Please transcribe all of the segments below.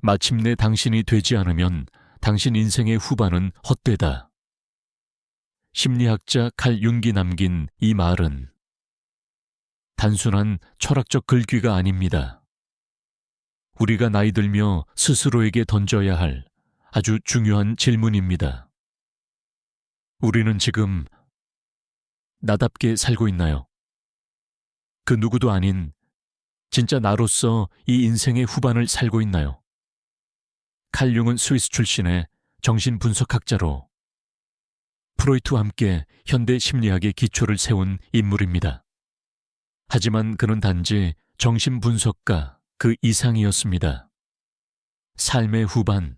마침내 당신이 되지 않으면 당신 인생의 후반은 헛되다. 심리학자 칼 융이 남긴 이 말은 단순한 철학적 글귀가 아닙니다. 우리가 나이 들며 스스로에게 던져야 할 아주 중요한 질문입니다. 우리는 지금 나답게 살고 있나요? 그 누구도 아닌 진짜 나로서 이 인생의 후반을 살고 있나요? 칼 융은 스위스 출신의 정신분석학자로 프로이트와 함께 현대 심리학의 기초를 세운 인물입니다. 하지만 그는 단지 정신분석가 그 이상이었습니다. 삶의 후반,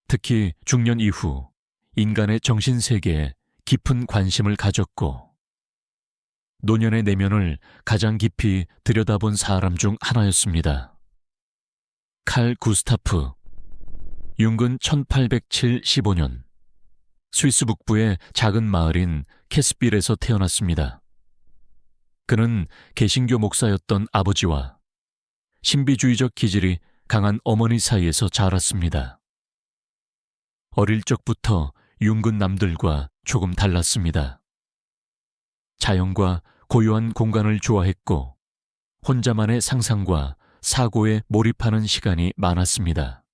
특히 중년 이후 인간의 정신세계에 깊은 관심을 가졌고 노년의 내면을 가장 깊이 들여다본 사람 중 하나였습니다. 칼 구스타프 융은 1875년 스위스 북부의 작은 마을인 캐스빌에서 태어났습니다. 그는 개신교 목사였던 아버지와 신비주의적 기질이 강한 어머니 사이에서 자랐습니다. 어릴 적부터 융은 남들과 조금 달랐습니다. 자연과 고요한 공간을 좋아했고 혼자만의 상상과 사고에 몰입하는 시간이 많았습니다.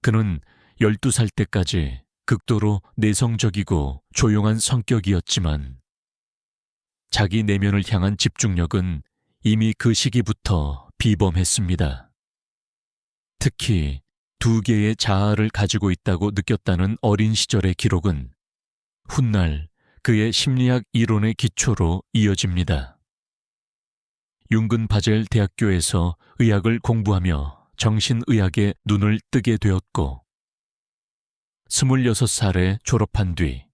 그는 12살 때까지 극도로 내성적이고 조용한 성격이었지만 자기 내면을 향한 집중력은 이미 그 시기부터 비범했습니다. 특히 2개의 자아를 가지고 있다고 느꼈다는 어린 시절의 기록은 훗날 그의 심리학 이론의 기초로 이어집니다. 융은 바젤 대학교에서 의학을 공부하며 정신의학에 눈을 뜨게 되었고 26살에 졸업한 뒤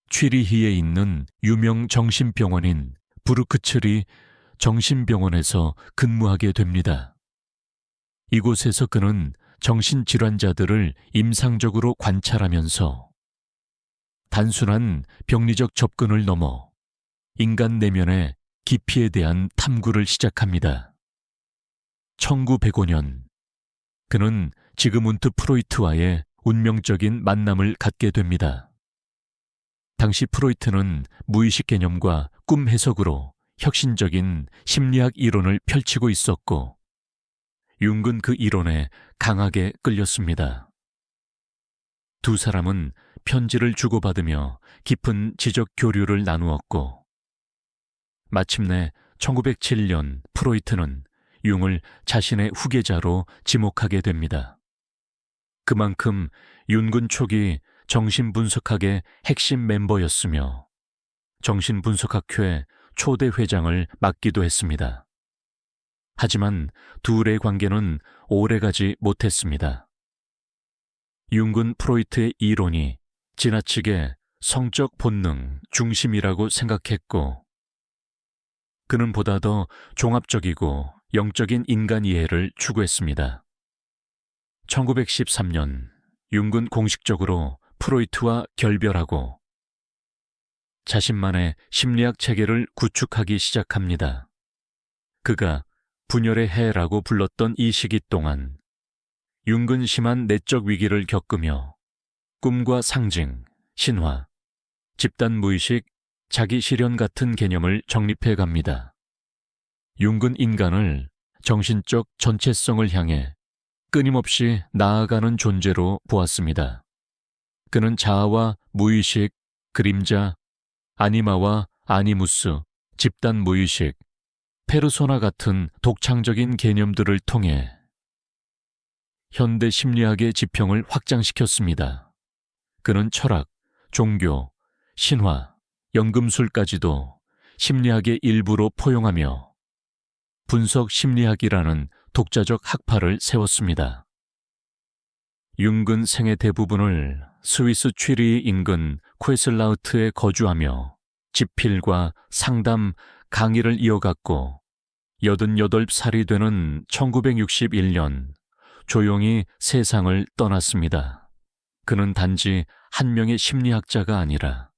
취리히에 있는 유명 정신병원인 브루크츠리 정신병원에서 근무하게 됩니다. 이곳에서 그는 정신질환자들을 임상적으로 관찰하면서 단순한 병리적 접근을 넘어 인간 내면의 깊이에 대한 탐구를 시작합니다. 1905년 그는 지그문트 프로이트와의 운명적인 만남을 갖게 됩니다. 당시 프로이트는 무의식 개념과 꿈 해석으로 혁신적인 심리학 이론을 펼치고 있었고 융은 그 이론에 강하게 끌렸습니다. 두 사람은 편지를 주고받으며 깊은 지적 교류를 나누었고 마침내 1907년 프로이트는 융을 자신의 후계자로 지목하게 됩니다. 그만큼 융은 초기 정신분석학의 핵심 멤버였으며 정신분석학회 초대 회장을 맡기도 했습니다. 하지만 둘의 관계는 오래가지 못했습니다. 융은 프로이트의 이론이 지나치게 성적 본능 중심이라고 생각했고 그는 보다 더 종합적이고 영적인 인간 이해를 추구했습니다. 1913년 융은 공식적으로 프로이트와 결별하고 자신만의 심리학 체계를 구축하기 시작합니다. 그가 분열의 해라고 불렀던 이 시기 동안 융은 심한 내적 위기를 겪으며 꿈과 상징, 신화, 집단 무의식, 자기 실현 같은 개념을 정립해 갑니다. 융은 인간을 정신적 전체성을 향해 끊임없이 나아가는 존재로 보았습니다. 그는 자아와 무의식, 그림자, 아니마와 아니무스, 집단 무의식, 페르소나 같은 독창적인 개념들을 통해 현대 심리학의 지평을 확장시켰습니다. 그는 철학, 종교, 신화, 연금술까지도 심리학의 일부로 포용하며 분석 심리학이라는 독자적 학파를 세웠습니다. 융은 생애 대부분을 스위스 취리히 인근 퀘슬라우트에 거주하며 집필과 상담, 강의를 이어갔고 88살이 되는 1961년 조용히 세상을 떠났습니다. 그는 단지 한 명의 심리학자가 아니라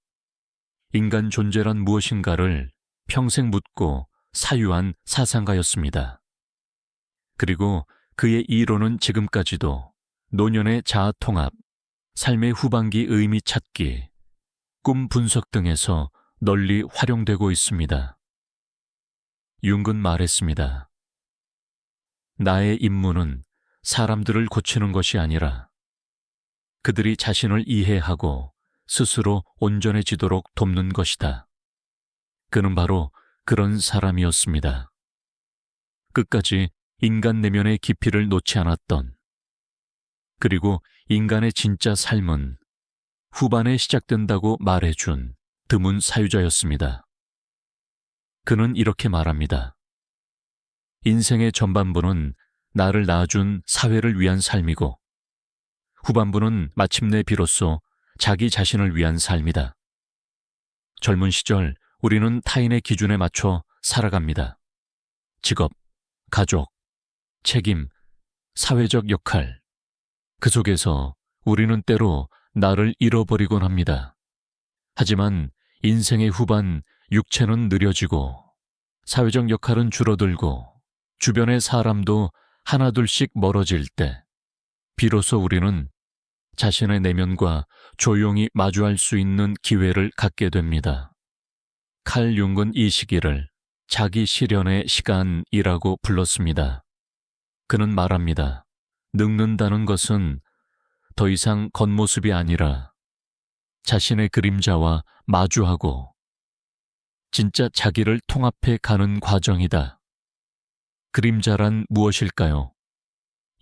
인간 존재란 무엇인가를 평생 묻고 사유한 사상가였습니다. 그리고 그의 이론은 지금까지도 노년의 자아 통합, 삶의 후반기 의미 찾기, 꿈 분석 등에서 널리 활용되고 있습니다. 융은 말했습니다. 나의 임무는 사람들을 고치는 것이 아니라 그들이 자신을 이해하고 스스로 온전해지도록 돕는 것이다. 그는 바로 그런 사람이었습니다. 끝까지 인간 내면의 깊이를 놓지 않았던, 그리고 인간의 진짜 삶은 후반에 시작된다고 말해준 드문 사유자였습니다. 그는 이렇게 말합니다. 인생의 전반부는 나를 낳아준 사회를 위한 삶이고 후반부는 마침내 비로소 자기 자신을 위한 삶이다. 젊은 시절 우리는 타인의 기준에 맞춰 살아갑니다. 직업, 가족, 책임, 사회적 역할. 그 속에서 우리는 때로 나를 잃어버리곤 합니다. 하지만 인생의 후반, 육체는 느려지고 사회적 역할은 줄어들고 주변의 사람도 하나둘씩 멀어질 때 비로소 우리는 자신의 내면과 조용히 마주할 수 있는 기회를 갖게 됩니다. 칼 융은 이 시기를 자기 실현의 시간이라고 불렀습니다. 그는 말합니다. 늙는다는 것은 더 이상 겉모습이 아니라 자신의 그림자와 마주하고 진짜 자기를 통합해 가는 과정이다. 그림자란 무엇일까요?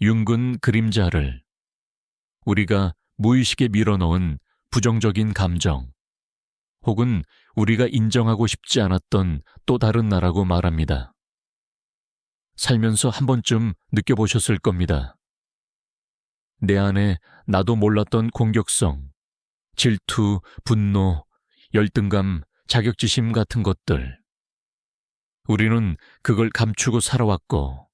융은 그림자를 우리가 무의식에 밀어넣은 부정적인 감정 혹은 우리가 인정하고 싶지 않았던 또 다른 나라고 말합니다. 살면서 한 번쯤 느껴보셨을 겁니다. 내 안에 나도 몰랐던 공격성, 질투, 분노, 열등감, 자격지심 같은 것들. 우리는 그걸 감추고 살아왔고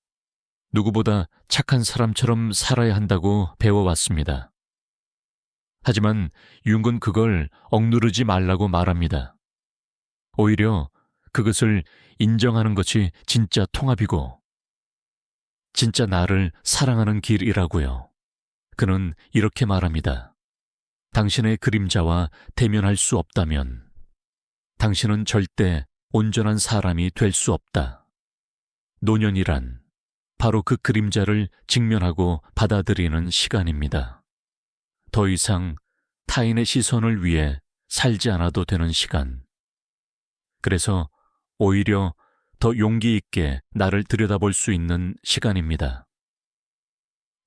누구보다 착한 사람처럼 살아야 한다고 배워왔습니다. 하지만 융은 그걸 억누르지 말라고 말합니다. 오히려 그것을 인정하는 것이 진짜 통합이고 진짜 나를 사랑하는 길이라고요. 그는 이렇게 말합니다. 당신의 그림자와 대면할 수 없다면 당신은 절대 온전한 사람이 될 수 없다. 노년이란 바로 그 그림자를 직면하고 받아들이는 시간입니다. 더 이상 타인의 시선을 위해 살지 않아도 되는 시간. 그래서 오히려 더 용기 있게 나를 들여다볼 수 있는 시간입니다.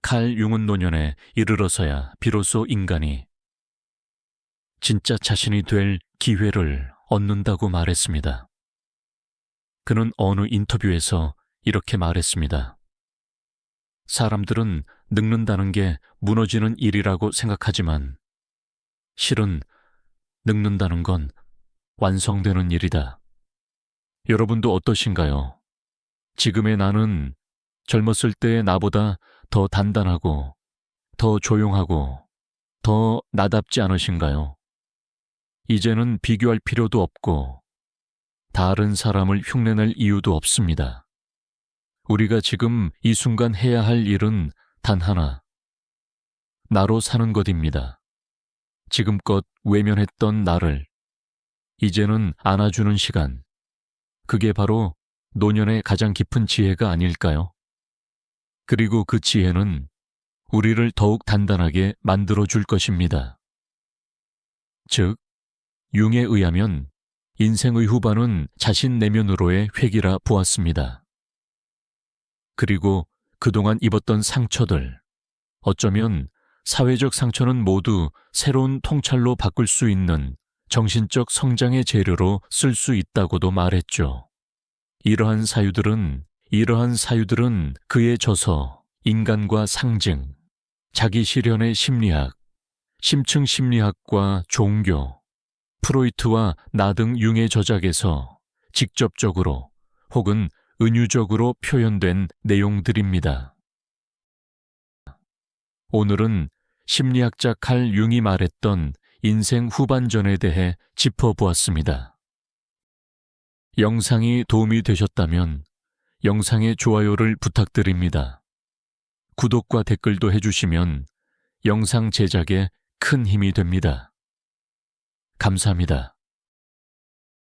칼 융은 노년에 이르러서야 비로소 인간이 진짜 자신이 될 기회를 얻는다고 말했습니다. 그는 어느 인터뷰에서 이렇게 말했습니다. 사람들은 늙는다는 게 무너지는 일이라고 생각하지만 실은 늙는다는 건 완성되는 일이다. 여러분도 어떠신가요? 지금의 나는 젊었을 때의 나보다 더 단단하고 더 조용하고 더 나답지 않으신가요? 이제는 비교할 필요도 없고 다른 사람을 흉내낼 이유도 없습니다. 우리가 지금 이 순간 해야 할 일은 단 하나, 나로 사는 것입니다. 지금껏 외면했던 나를 이제는 안아주는 시간, 그게 바로 노년의 가장 깊은 지혜가 아닐까요? 그리고 그 지혜는 우리를 더욱 단단하게 만들어줄 것입니다. 즉, 융에 의하면 인생의 후반은 자신 내면으로의 회귀라 보았습니다. 그리고 그동안 입었던 상처들, 어쩌면 사회적 상처는 모두 새로운 통찰로 바꿀 수 있는 정신적 성장의 재료로 쓸 수 있다고도 말했죠. 이러한 사유들은 그의 저서, 인간과 상징, 자기 실현의 심리학, 심층 심리학과 종교, 프로이트와 나 등 융의 저작에서 직접적으로 혹은 은유적으로 표현된 내용들입니다. 오늘은 심리학자 칼 융이 말했던 인생 후반전에 대해 짚어보았습니다. 영상이 도움이 되셨다면 영상의 좋아요를 부탁드립니다. 구독과 댓글도 해주시면 영상 제작에 큰 힘이 됩니다. 감사합니다.